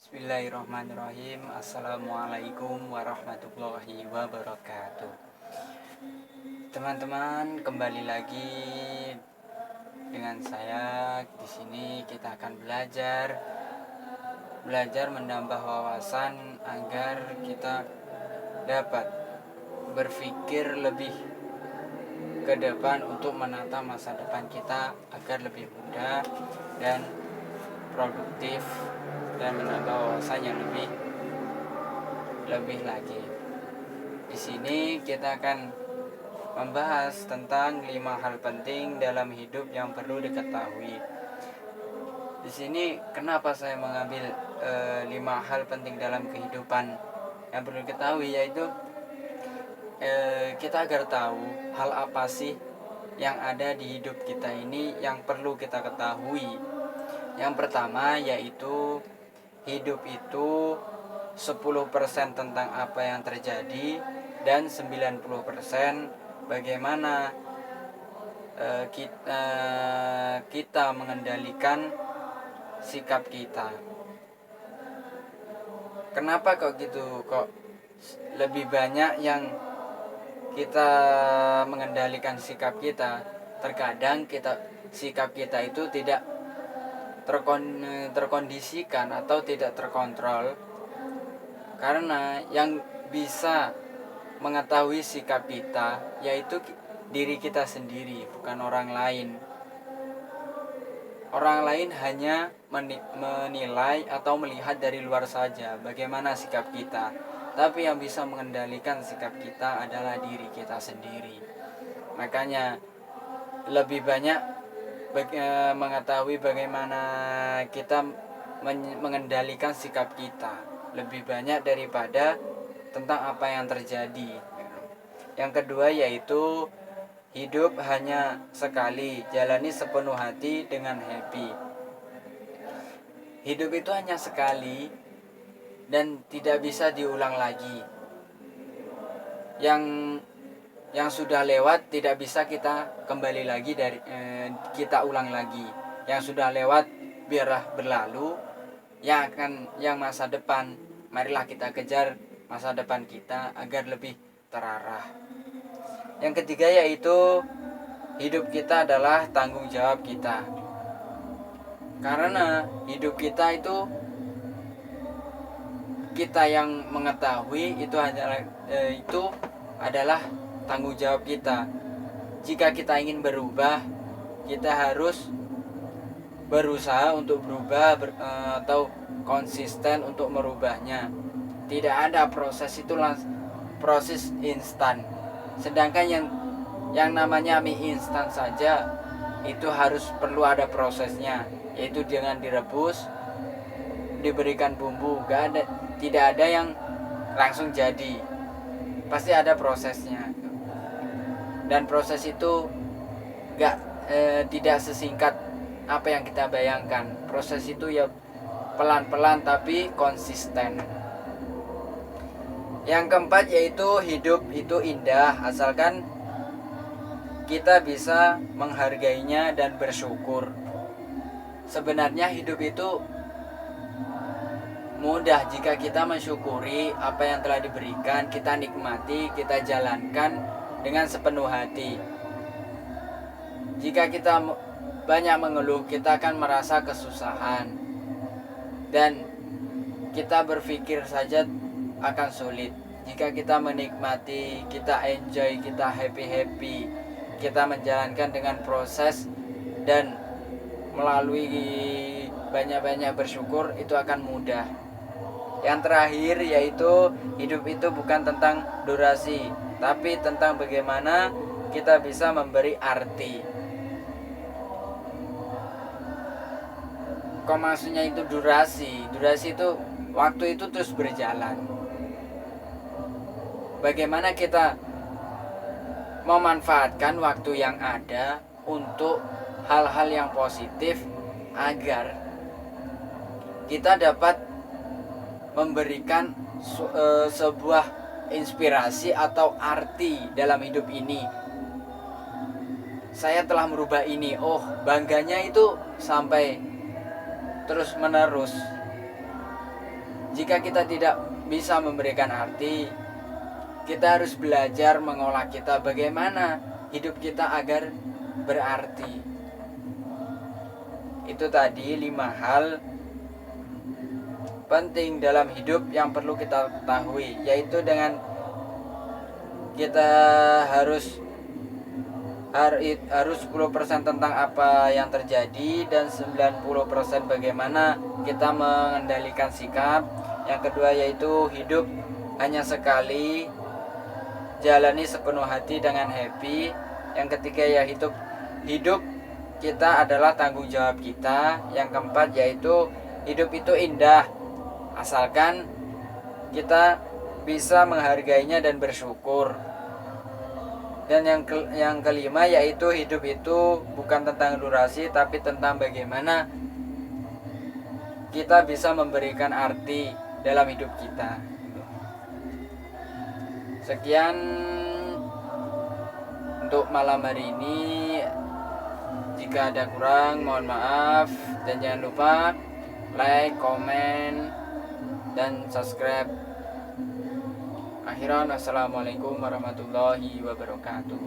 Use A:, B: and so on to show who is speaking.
A: Bismillahirrahmanirrahim. Assalamualaikum warahmatullahi wabarakatuh. Teman-teman, kembali lagi dengan saya. Di sini kita akan belajar menambah wawasan agar kita dapat berpikir lebih ke depan untuk menata masa depan kita agar lebih mudah dan produktif dan menambah wawasan yang lebih lagi. Di sini kita akan membahas tentang 5 hal penting dalam hidup yang perlu diketahui. Di sini kenapa saya mengambil 5 hal penting dalam kehidupan yang perlu diketahui, yaitu kita agar tahu hal apa sih yang ada di hidup kita ini yang perlu kita ketahui. Yang pertama yaitu hidup itu 10% tentang apa yang terjadi dan 90% bagaimana kita mengendalikan sikap kita. Kenapa kok gitu? Kok lebih banyak yang kita mengendalikan sikap kita? Terkadang sikap kita itu tidak terkondisikan atau tidak terkontrol, karena yang bisa mengetahui sikap kita yaitu diri kita sendiri, bukan orang lain. Orang lain hanya menilai atau melihat dari luar saja bagaimana sikap kita, tapi yang bisa mengendalikan sikap kita adalah diri kita sendiri. Makanya lebih banyak mengetahui bagaimana kita mengendalikan sikap kita lebih banyak daripada tentang apa yang terjadi. Yang kedua yaitu hidup hanya sekali, jalani sepenuh hati dengan happy. Hidup itu hanya sekali dan tidak bisa diulang lagi. Yang sudah lewat tidak bisa kita kembali lagi kita ulang lagi. Yang sudah lewat biarlah berlalu. Yang masa depan, marilah kita kejar masa depan kita agar lebih terarah. Yang ketiga yaitu hidup kita adalah tanggung jawab kita. Karena hidup kita itu kita yang mengetahui, itu adalah tanggung jawab kita. Jika kita ingin berubah, kita harus berusaha untuk berubah atau konsisten untuk merubahnya. Tidak ada proses instan. Sedangkan yang namanya mie instan saja itu perlu ada prosesnya, yaitu dengan direbus, diberikan bumbu. Tidak ada yang langsung jadi, pasti ada prosesnya. Dan proses itu tidak sesingkat apa yang kita bayangkan. Proses itu ya pelan-pelan tapi konsisten. Yang keempat yaitu hidup itu indah asalkan kita bisa menghargainya dan bersyukur. Sebenarnya hidup itu mudah jika kita mensyukuri apa yang telah diberikan, kita nikmati, kita jalankan dengan sepenuh hati. Jika kita banyak mengeluh, kita akan merasa kesusahan dan kita berpikir saja akan sulit. Jika kita menikmati, kita enjoy, kita happy, kita menjalankan dengan proses dan melalui banyak-banyak bersyukur, itu akan mudah. Yang terakhir yaitu hidup itu bukan tentang durasi, tapi tentang bagaimana kita bisa memberi arti. Kok maksudnya itu durasi? Durasi itu waktu itu terus berjalan. Bagaimana kita memanfaatkan waktu yang ada untuk hal-hal yang positif agar kita dapat memberikan sebuah inspirasi atau arti dalam hidup ini. Saya telah merubah ini. Oh, bangganya itu sampai terus menerus. Jika kita tidak bisa memberikan arti, kita harus belajar mengolah kita bagaimana hidup kita agar berarti. Itu tadi 5 hal penting dalam hidup yang perlu kita ketahui, yaitu dengan kita harus 10% tentang apa yang terjadi dan 90% bagaimana kita mengendalikan sikap. Yang kedua yaitu hidup hanya sekali, jalani sepenuh hati dengan happy. Yang ketiga ya hidup kita adalah tanggung jawab kita. Yang keempat yaitu hidup itu indah asalkan kita bisa menghargainya dan bersyukur. Dan yang kelima yaitu hidup itu bukan tentang durasi tapi tentang bagaimana kita bisa memberikan arti dalam hidup kita. Sekian untuk malam hari ini. Jika ada kurang mohon maaf, dan jangan lupa like, komen, dan subscribe. Akhiran, assalamualaikum warahmatullahi wabarakatuh.